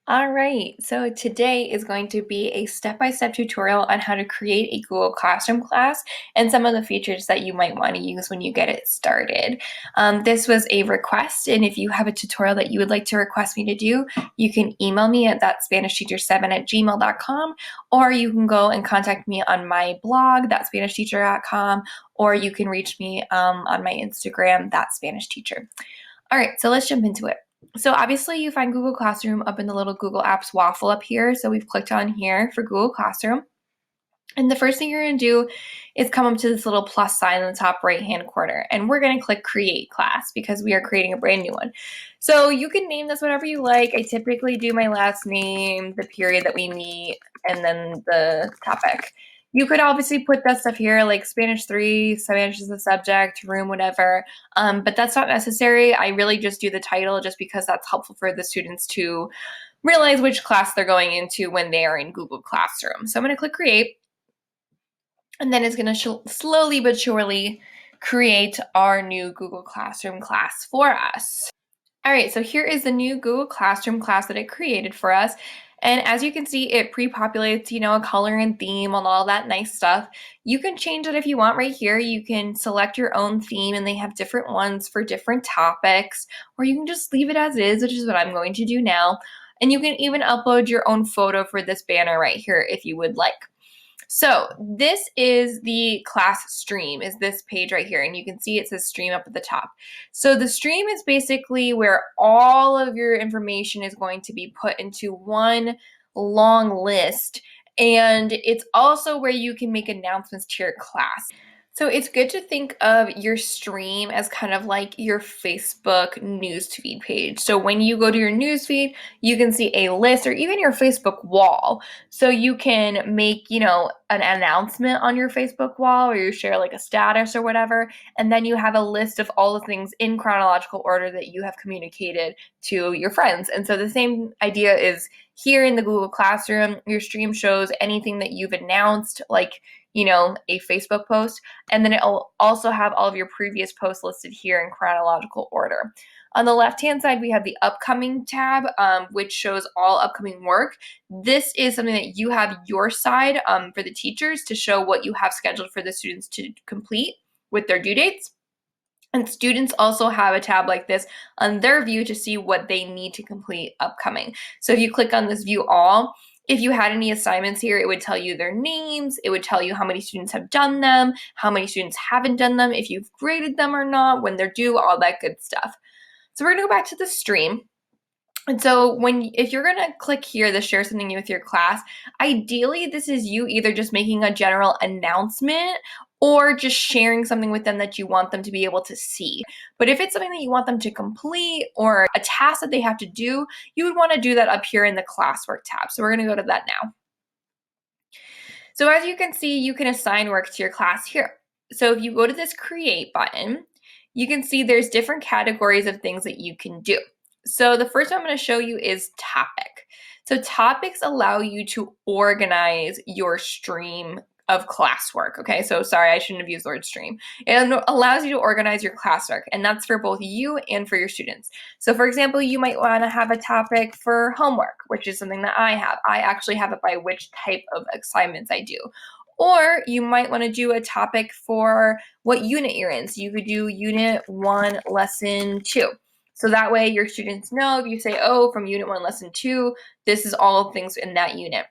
All right, so today is going to be a step-by-step tutorial on how to create a Google Classroom class and some of the features that you might want to use when you get it started. This was a request, and if you have a tutorial that you would like to request me to do, you can email me at thatspanishteacher7@gmail.com, or you can go and contact me on my blog, thatspanishteacher.com, or you can reach me on my Instagram, thatspanishteacher. All right, so let's jump into it. So obviously you find Google Classroom up in the little Google Apps waffle up here. So we've clicked on here for Google Classroom. And the first thing you're going to do is come up to this little plus sign in the top right-hand corner. And we're going to click Create Class because we are creating a brand new one. So you can name this whatever you like. I typically do my last name, the period that we meet, and then the topic. You could obviously put that stuff here like Spanish 3, Spanish is the subject, room, whatever, but that's not necessary. I really just do the title just because that's helpful for the students to realize which class they're going into when they are in Google Classroom. So I'm going to click Create, and then it's going to slowly but surely create our new Google Classroom class for us. All right, so here is the new Google Classroom class that it created for us. And as you can see, it pre-populates, a color and theme and all that nice stuff. You can change it if you want right here. You can select your own theme and they have different ones for different topics, or you can just leave it as is, which is what I'm going to do now. And you can even upload your own photo for this banner right here if you would like. So this is the class stream, is this page right here, and you can see it says stream up at the top. So the stream is basically where all of your information is going to be put into one long list, and it's also where you can make announcements to your class. So it's good to think of your stream as kind of like your Facebook newsfeed page. So when you go to your newsfeed, you can see a list or even your Facebook wall. So you can make, an announcement on your Facebook wall, or you share like a status or whatever, and then you have a list of all the things in chronological order that you have communicated to your friends. And so the same idea is here in the Google Classroom. Your stream shows anything that you've announced, like a Facebook post, and then it'll also have all of your previous posts listed here in chronological order. On the left-hand side, we have the upcoming tab, which shows all upcoming work. This is something that you have your side for the teachers to show what you have scheduled for the students to complete with their due dates. And students also have a tab like this on their view to see what they need to complete upcoming. So if you click on this view all, if you had any assignments here, it would tell you their names, it would tell you how many students have done them, how many students haven't done them, if you've graded them or not, when they're due, all that good stuff. So we're gonna go back to the stream. And so if you're gonna click here to share something new with your class, ideally this is you either just making a general announcement or just sharing something with them that you want them to be able to see. But if it's something that you want them to complete or a task that they have to do, you would want to do that up here in the Classwork tab. So we're gonna go to that now. So as you can see, you can assign work to your class here. So if you go to this Create button, you can see there's different categories of things that you can do. So the first one I'm going to show you is topic. So topics allow you to organize your stream of classwork. Okay, so sorry, I shouldn't have used the word stream. It allows you to organize your classwork, and that's for both you and for your students. So for example, you might want to have a topic for homework, which is something that I have. I actually have it by which type of assignments I do. Or you might want to do a topic for what unit you're in. So you could do Unit 1, Lesson 2. So that way your students know if you say, oh, from Unit 1, Lesson 2, this is all things in that unit.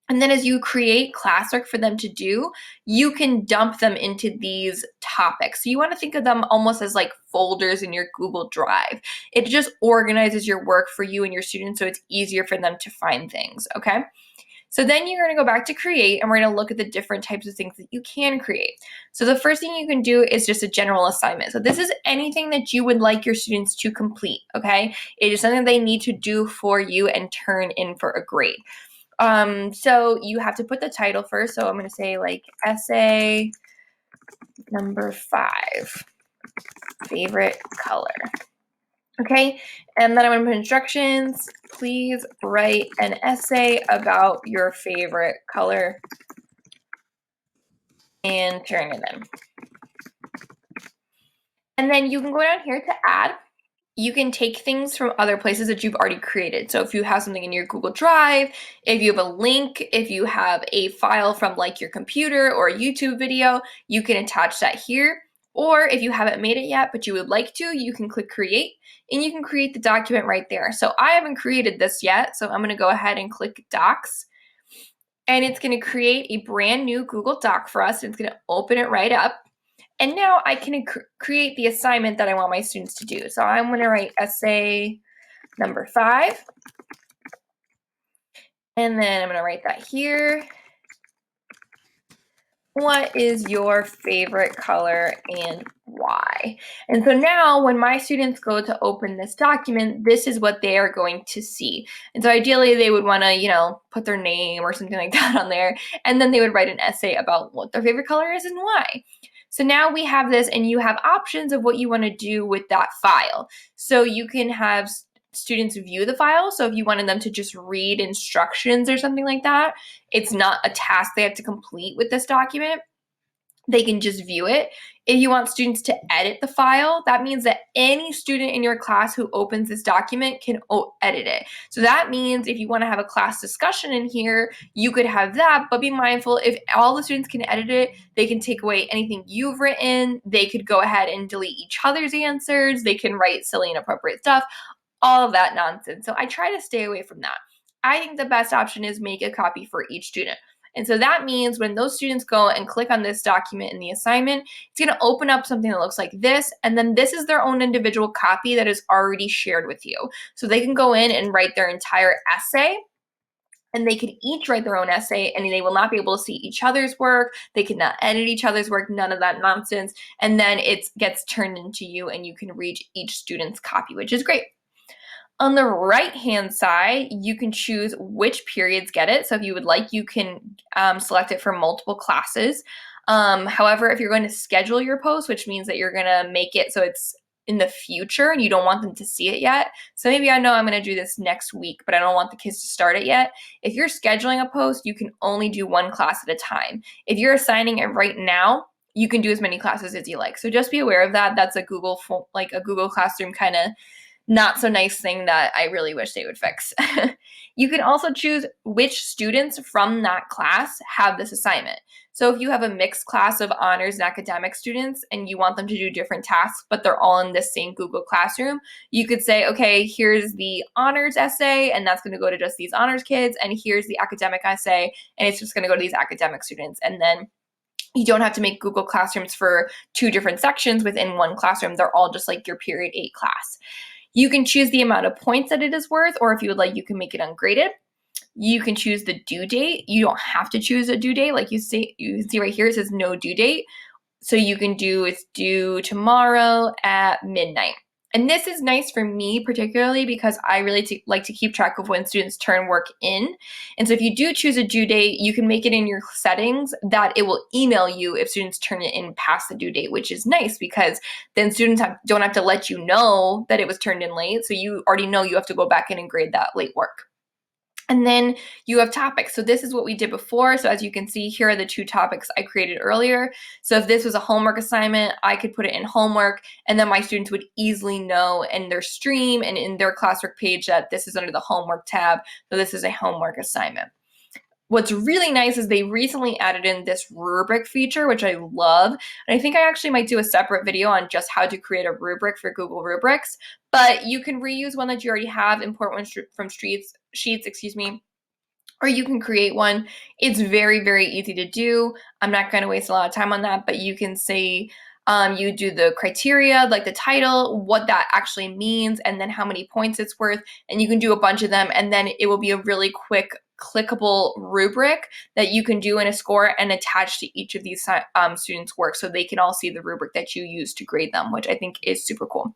And then as you create classwork for them to do, you can dump them into these topics. So you want to think of them almost as like folders in your Google Drive. It just organizes your work for you and your students so it's easier for them to find things, okay? So then you're going to go back to create, and we're going to look at the different types of things that you can create. So the first thing you can do is just a general assignment. So this is anything that you would like your students to complete, okay? It is something they need to do for you and turn in for a grade. So you have to put the title first. So I'm going to say like essay number 5, favorite color. Okay, and then I'm going to put instructions. Please write an essay about your favorite color and turn it in. And then you can go down here to add. you can take things from other places that you've already created. So if you have something in your Google Drive, if you have a link, if you have a file from like your computer or a YouTube video, you can attach that here. Or if you haven't made it yet, but you would like to, you can click create and you can create the document right there. So I haven't created this yet, so I'm going to go ahead and click Docs. And it's going to create a brand new Google Doc for us. And it's going to open it right up. And now I can create the assignment that I want my students to do. So I'm going to write essay number 5. And then I'm going to write that here. What is your favorite color and why? And so now when my students go to open this document, this is what they are going to see. And so ideally they would want to, put their name or something like that on there. And then they would write an essay about what their favorite color is and why. So now we have this, and you have options of what you want to do with that file. So you can have students view the file. So if you wanted them to just read instructions or something like that, it's not a task they have to complete with this document. They can just view it. If you want students to edit the file, that means that any student in your class who opens this document can edit it. So that means if you want to have a class discussion in here, you could have that, but be mindful, if all the students can edit it, they can take away anything you've written. They could go ahead and delete each other's answers. They can write silly, inappropriate stuff, all of that nonsense. So I try to stay away from that. I think the best option is make a copy for each student. And so that means when those students go and click on this document in the assignment, it's going to open up something that looks like this. And then this is their own individual copy that is already shared with you. So they can go in and write their entire essay. And they can each write their own essay, and they will not be able to see each other's work. They cannot edit each other's work, none of that nonsense. And then it gets turned into you, and you can read each student's copy, which is great. On the right-hand side, you can choose which periods get it. So if you would like, you can select it for multiple classes. However, if you're going to schedule your post, which means that you're going to make it so it's in the future and you don't want them to see it yet. So maybe I know I'm going to do this next week, but I don't want the kids to start it yet. If you're scheduling a post, you can only do one class at a time. If you're assigning it right now, you can do as many classes as you like. So just be aware of that. That's a Google Classroom kind of not so nice thing that I really wish they would fix. You can also choose which students from that class have this assignment. So if you have a mixed class of honors and academic students and you want them to do different tasks, but they're all in this same Google Classroom, you could say, okay, here's the honors essay, and that's going to go to just these honors kids, and here's the academic essay, and it's just going to go to these academic students. And then you don't have to make Google Classrooms for 2 different sections within one classroom. They're all just like your period 8 class. You can choose the amount of points that it is worth, or if you would like, you can make it ungraded. You can choose the due date. You don't have to choose a due date. Like you can see right here, it says no due date. So you can do it's due tomorrow at midnight. And this is nice for me particularly because I really like to keep track of when students turn work in. And so if you do choose a due date, you can make it in your settings that it will email you if students turn it in past the due date, which is nice because then students don't have to let you know that it was turned in late. So you already know you have to go back in and grade that late work. And then you have topics. So this is what we did before. So as you can see, here are the 2 topics I created earlier. So if this was a homework assignment, I could put it in homework, and then my students would easily know in their stream and in their classwork page that this is under the homework tab. So this is a homework assignment. What's really nice is they recently added in this rubric feature, which I love. And I think I actually might do a separate video on just how to create a rubric for Google Rubrics. But you can reuse one that you already have, import one from sheets, or you can create one. It's very, very easy to do. I'm not going to waste a lot of time on that, but you can say you do the criteria, like the title, what that actually means, and then how many points it's worth. And you can do a bunch of them, and then it will be a really quick clickable rubric that you can do in a score and attach to each of these students' work so they can all see the rubric that you use to grade them, which I think is super cool.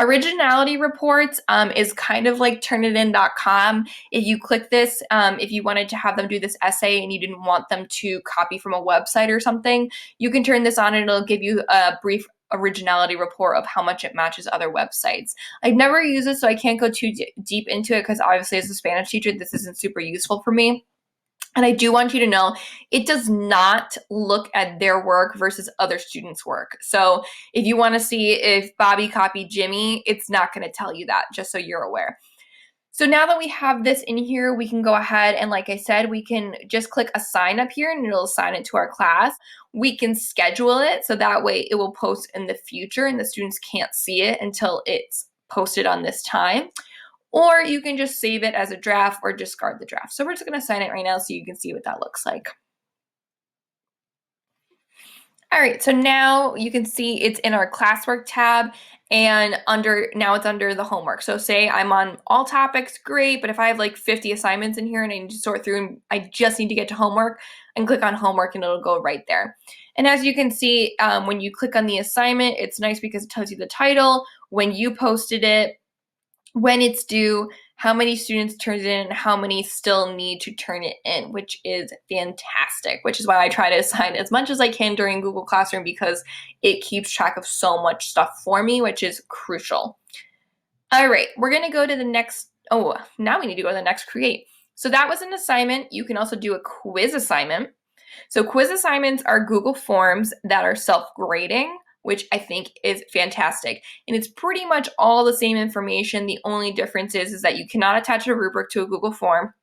Originality Reports is kind of like turnitin.com. If you click this, if you wanted to have them do this essay and you didn't want them to copy from a website or something, you can turn this on and it'll give you a brief originality report of how much it matches other websites. I've never used it, so I can't go too deep into it because obviously as a Spanish teacher, this isn't super useful for me. And I do want you to know it does not look at their work versus other students' work. So if you want to see if Bobby copied Jimmy, it's not going to tell you that, just so you're aware. So now that we have this in here, we can go ahead and, like I said, we can just click assign up here and it'll assign it to our class. We can schedule it so that way it will post in the future and the students can't see it until it's posted on this time. Or you can just save it as a draft or discard the draft. So we're just going to assign it right now so you can see what that looks like. All right, so now you can see it's in our Classwork tab, and now it's under the homework. So say I'm on all topics, great, but if I have like 50 assignments in here and I need to sort through and I just need to get to homework, and click on homework and it'll go right there. And as you can see, when you click on the assignment, it's nice because it tells you the title, when you posted it, when it's due, how many students turned it in, and how many still need to turn it in, which is fantastic, which is why I try to assign as much as I can during Google Classroom because it keeps track of so much stuff for me, which is crucial. All right, we're going to go to the next. Oh, now we need to go to the next create. So that was an assignment. You can also do a quiz assignment. So quiz assignments are Google Forms that are self-grading, which I think is fantastic. And it's pretty much all the same information. The only difference is that you cannot attach a rubric to a Google form.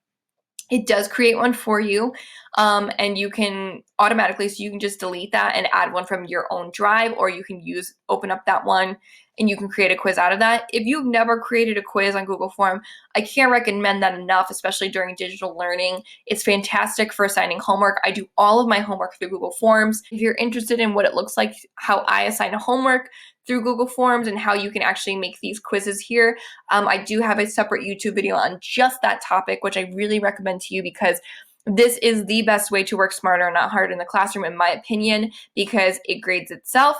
It does create one for you, and you can automatically, so you can just delete that and add one from your own drive, or you can open up that one and you can create a quiz out of that. If you've never created a quiz on Google Form, I can't recommend that enough, especially during digital learning. It's fantastic for assigning homework. I do all of my homework through Google Forms. If you're interested in what it looks like, how I assign homework through Google Forms and how you can actually make these quizzes here, I do have a separate YouTube video on just that topic, which I really recommend to you because this is the best way to work smarter and not harder in the classroom, in my opinion, because it grades itself.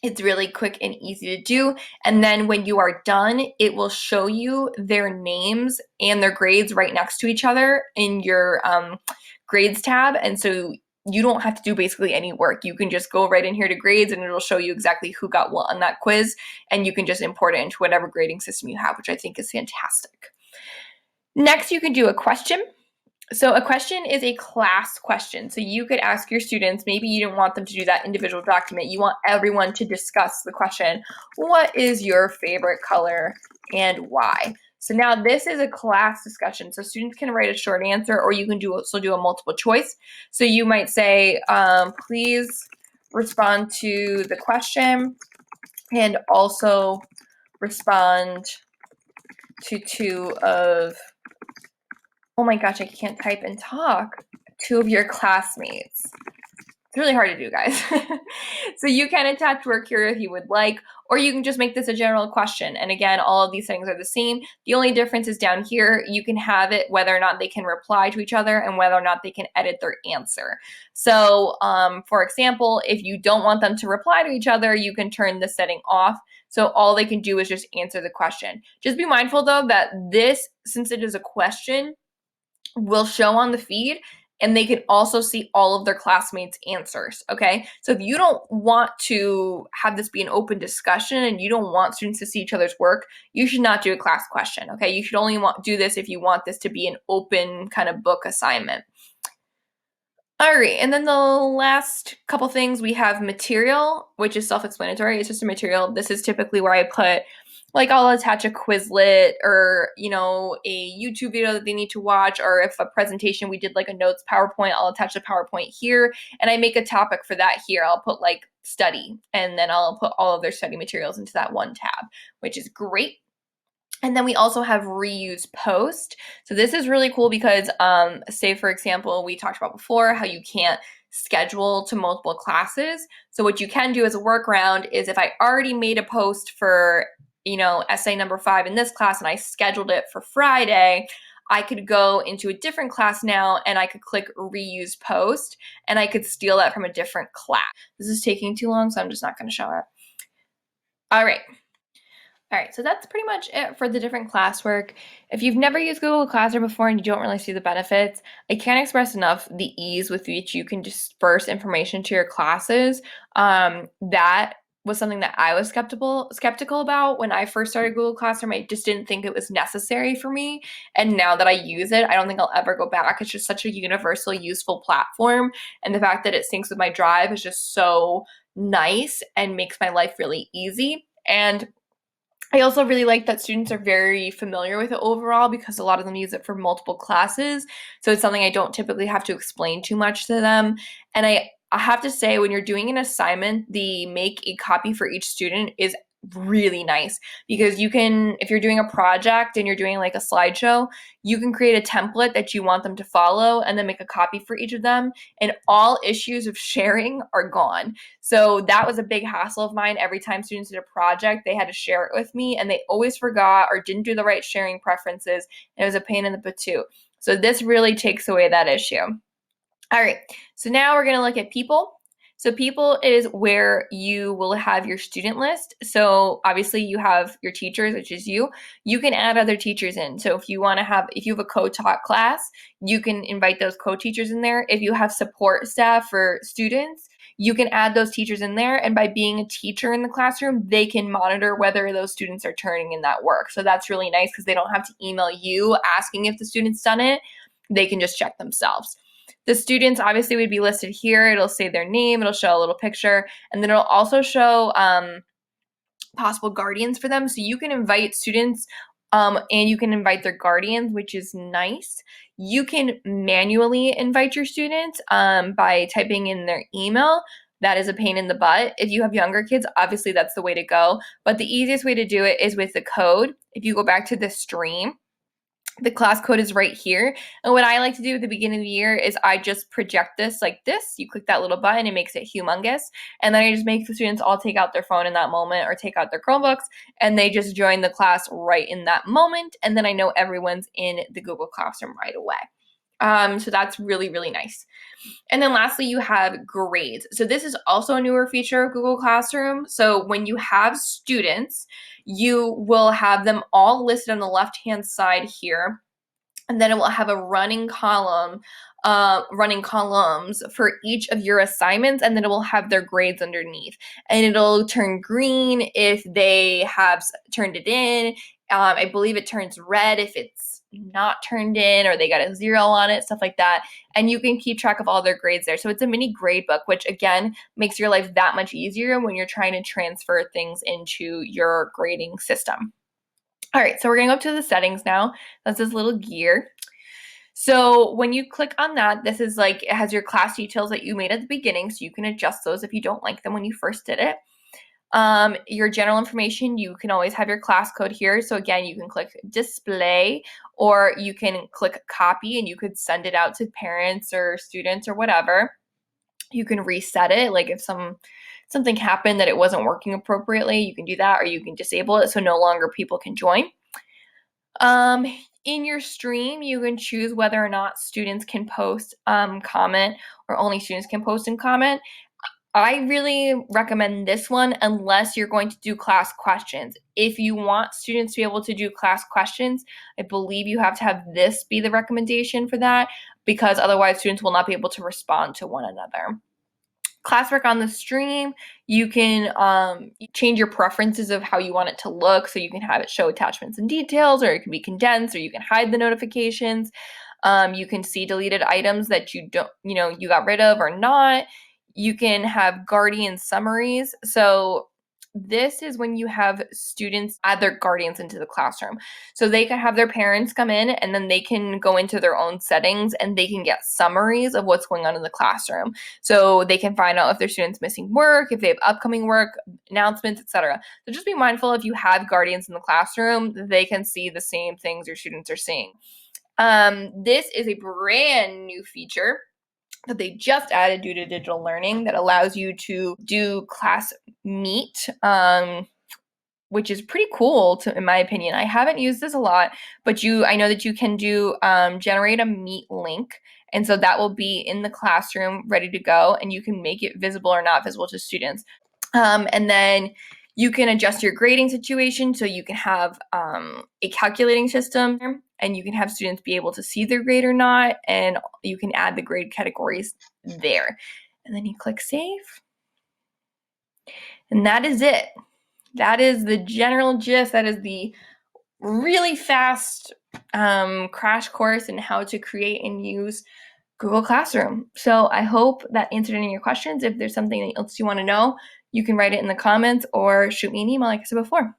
It's really quick and easy to do. And then when you are done, it will show you their names and their grades right next to each other in your grades tab. And so you don't have to do basically any work. You can just go right in here to grades and it'll show you exactly who got what on that quiz. And you can just import it into whatever grading system you have, which I think is fantastic. Next, you can do a question. So a question is a class question. So you could ask your students, maybe you don't want them to do that individual document. You want everyone to discuss the question, what is your favorite color and why? So now this is a class discussion. So students can write a short answer, or you can also do a multiple choice. So you might say, please respond to the question and also respond to two of, oh my gosh, I can't type and talk, two of your classmates. It's really hard to do, guys. So you can attach work here if you would like, or you can just make this a general question. And again, all of these things are the same. The only difference is down here, you can have it whether or not they can reply to each other and whether or not they can edit their answer. So for example, if you don't want them to reply to each other, you can turn the setting off. So all they can do is just answer the question. Just be mindful though that this, since it is a question, will show on the feed, and they can also see all of their classmates' answers, okay? So if you don't want to have this be an open discussion and you don't want students to see each other's work, you should not do a class question, okay? You should only do this if you want this to be an open kind of book assignment. All right, and then the last couple things, we have material, which is self-explanatory. It's just a material. This is typically where I put, like, I'll attach a Quizlet or, you know, a YouTube video that they need to watch, or if a presentation we did like a notes PowerPoint, I'll attach the PowerPoint here, and I make a topic for that here. I'll put like study, and then I'll put all of their study materials into that one tab, which is great. And then we also have reuse post. So this is really cool because say for example, we talked about before how you can't schedule to multiple classes. So what you can do as a workaround is if I already made a post for, you know, essay number 5 in this class and I scheduled it for Friday, I could go into a different class now and I could click reuse post and I could steal that from a different class. This is taking too long, so I'm just not going to show it. All right. All right, so that's pretty much it for the different classwork. If you've never used Google Classroom before and you don't really see the benefits, I can't express enough the ease with which you can disperse information to your classes. That was something that I was skeptical about when I first started Google Classroom. I just didn't think it was necessary for me. And now that I use it, I don't think I'll ever go back. It's just such a universal, useful platform. And the fact that it syncs with my Drive is just so nice and makes my life really easy. And I also really like that students are very familiar with it overall because a lot of them use it for multiple classes. So it's something I don't typically have to explain too much to them. And I have to say, when you're doing an assignment, the make a copy for each student is really nice because you can, if you're doing a project and you're doing like a slideshow, you can create a template that you want them to follow and then make a copy for each of them. And all issues of sharing are gone. So that was a big hassle of mine. Every time students did a project, they had to share it with me and they always forgot or didn't do the right sharing preferences. And it was a pain in the butt too. So this really takes away that issue. All right, so now we're gonna look at people. So people is where you will have your student list. So obviously you have your teachers, which is you. You can add other teachers in. So if you have a co-taught class, you can invite those co-teachers in there. If you have support staff for students, you can add those teachers in there. And by being a teacher in the classroom, they can monitor whether those students are turning in that work. So that's really nice because they don't have to email you asking if the student's done it. They can just check themselves. The students obviously would be listed here. It'll say their name, it'll show a little picture, and then it'll also show possible guardians for them. So you can invite students and you can invite their guardians, which is nice. You can manually invite your students by typing in their email. That is a pain in the butt. If you have younger kids, obviously that's the way to go. But the easiest way to do it is with the code. If you go back to the stream, the class code is right here. And what I like to do at the beginning of the year is I just project this like this. You click that little button, it makes it humongous. And then I just make the students all take out their phone in that moment or take out their Chromebooks and they just join the class right in that moment. And then I know everyone's in the Google Classroom right away. So that's really, really nice. And then lastly, you have grades. So this is also a newer feature of Google Classroom. So when you have students, you will have them all listed on the left-hand side here. And then it will have a running columns for each of your assignments, and then it will have their grades underneath. And it'll turn green if they have turned it in. I believe it turns red if it's not turned in or they got a 0 on it, stuff like that. And you can keep track of all their grades there. So it's a mini grade book, which again makes your life that much easier when you're trying to transfer things into your grading system. All right, so we're gonna go up to the settings now. That's this little gear. So when you click on that, this is like, it has your class details that you made at the beginning, so you can adjust those if you don't like them when you first did it. Your general information, you can always have your class code here. So again, you can click display or you can click copy and you could send it out to parents or students or whatever. You can reset it, like if something happened that it wasn't working appropriately, you can do that, or you can disable it so no longer people can join. In your stream, you can choose whether or not students can post, comment, or only students can post and comment. I really recommend this one unless you're going to do class questions. If you want students to be able to do class questions, I believe you have to have this be the recommendation for that because otherwise students will not be able to respond to one another. Classwork on the stream, you can change your preferences of how you want it to look. So you can have it show attachments and details, or it can be condensed, or you can hide the notifications. You can see deleted items that you got rid of or not. You can have guardian summaries. So this is when you have students add their guardians into the classroom. So they can have their parents come in and then they can go into their own settings and they can get summaries of what's going on in the classroom. So they can find out if their student's missing work, if they have upcoming work, announcements, etc. So just be mindful if you have guardians in the classroom, they can see the same things your students are seeing. This is a brand new feature that they just added due to digital learning that allows you to do class meet, which is pretty cool in my opinion. I haven't used this a lot, but I know that you can do generate a meet link. And so that will be in the classroom ready to go, and you can make it visible or not visible to students. And then you can adjust your grading situation, so you can have a calculating system, and you can have students be able to see their grade or not, and you can add the grade categories there. And then you click save. And that is it. That is the general gist. That is the really fast crash course in how to create and use Google Classroom. So I hope that answered any of your questions. If there's something else you want to know, you can write it in the comments or shoot me an email like I said before.